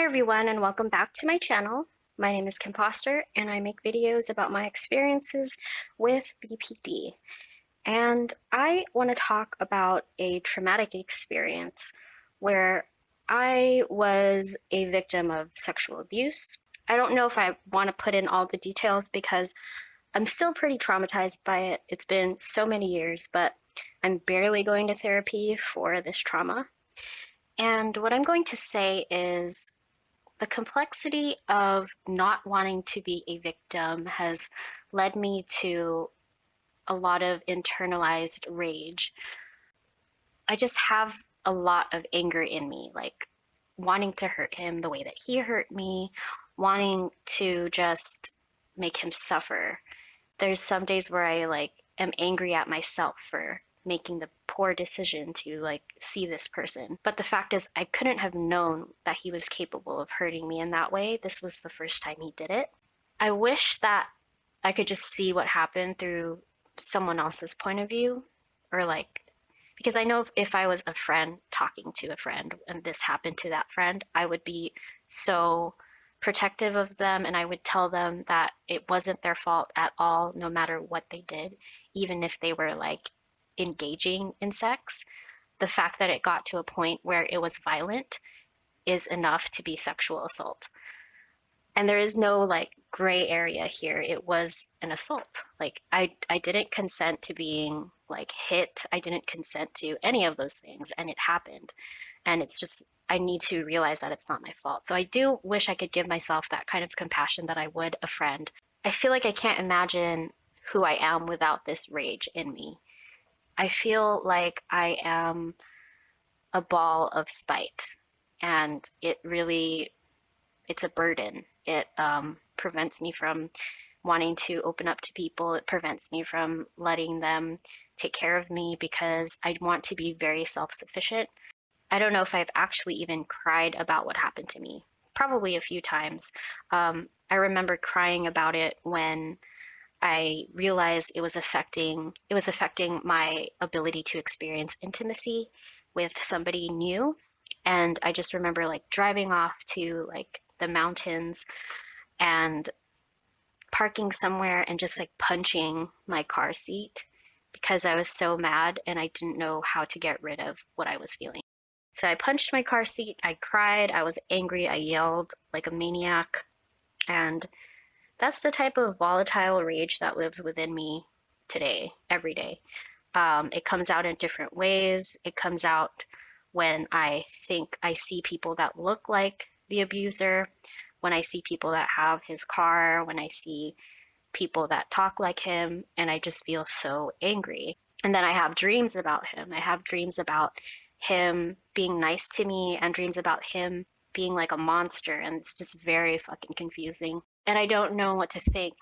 everyone, and welcome back to my channel. My name is Kim Foster, and I make videos about my experiences with BPD. And I want to talk about a traumatic experience where I was a victim of sexual abuse. I don't know if I want to put in all the details because I'm still pretty traumatized by it. It's been so many years, but I'm barely going to therapy for this trauma. And what I'm going to say is the complexity of not wanting to be a victim has led me to a lot of internalized rage. I just have a lot of anger in me, like wanting to hurt him the way that he hurt me, wanting to just make him suffer. There's some days where I am angry at myself for making the poor decision to see this person. But the fact is I couldn't have known that he was capable of hurting me in that way. This was the first time he did it. I wish that I could just see what happened through someone else's point of view, or because I know if I was a friend talking to a friend and this happened to that friend, I would be so protective of them, and I would tell them that it wasn't their fault at all, no matter what they did, even if they were engaging in sex. The fact that it got to a point where it was violent is enough to be sexual assault. And there is no gray area here. It was an assault. I didn't consent to being hit. I didn't consent to any of those things, and it happened. And it's just, I need to realize that it's not my fault. So I do wish I could give myself that kind of compassion that I would a friend. I feel like I can't imagine who I am without this rage in me. I feel like I am a ball of spite, and it's a burden. It prevents me from wanting to open up to people. It prevents me from letting them take care of me because I want to be very self-sufficient. I don't know if I've actually even cried about what happened to me. Probably a few times. I remember crying about it when I realized it was affecting my ability to experience intimacy with somebody new. And I just remember driving off to the mountains and parking somewhere and just punching my car seat because I was so mad and I didn't know how to get rid of what I was feeling. So I punched my car seat, I cried, I was angry, I yelled like a maniac, and that's the type of volatile rage that lives within me today, every day. It comes out in different ways. It comes out when I think I see people that look like the abuser, when I see people that have his car, when I see people that talk like him, and I just feel so angry. And then I have dreams about him. I have dreams about him being nice to me and dreams about him being like a monster, and it's just very fucking confusing. And I don't know what to think.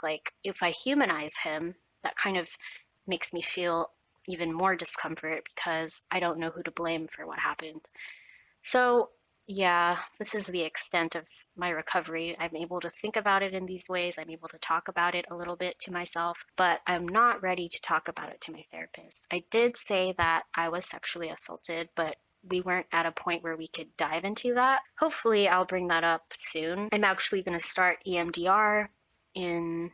If I humanize him, that kind of makes me feel even more discomfort because I don't know who to blame for what happened. So yeah, this is the extent of my recovery. I'm able to think about it in these ways. I'm able to talk about it a little bit to myself, but I'm not ready to talk about it to my therapist. I did say that I was sexually assaulted, but we weren't at a point where we could dive into that. Hopefully I'll bring that up soon. I'm actually going to start EMDR in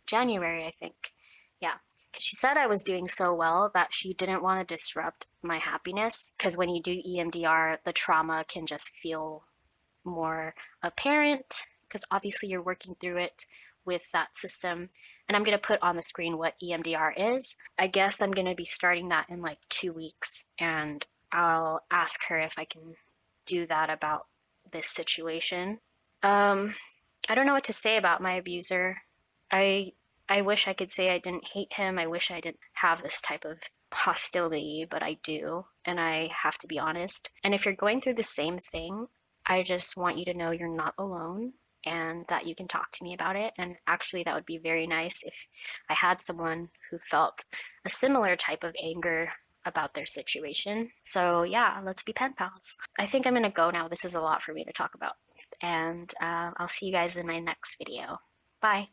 January, I think. Yeah. She said I was doing so well that she didn't want to disrupt my happiness, because when you do EMDR, the trauma can just feel more apparent because obviously you're working through it with that system. And I'm going to put on the screen what EMDR is. I guess I'm going to be starting that in 2 weeks, and I'll ask her if I can do that about this situation. I don't know what to say about my abuser. I wish I could say I didn't hate him. I wish I didn't have this type of hostility, but I do, and I have to be honest. And if you're going through the same thing, I just want you to know you're not alone and that you can talk to me about it. And actually, that would be very nice if I had someone who felt a similar type of anger about their situation. So yeah, let's be pen pals. I think I'm gonna go now. This is a lot for me to talk about. And I'll see you guys in my next video. Bye.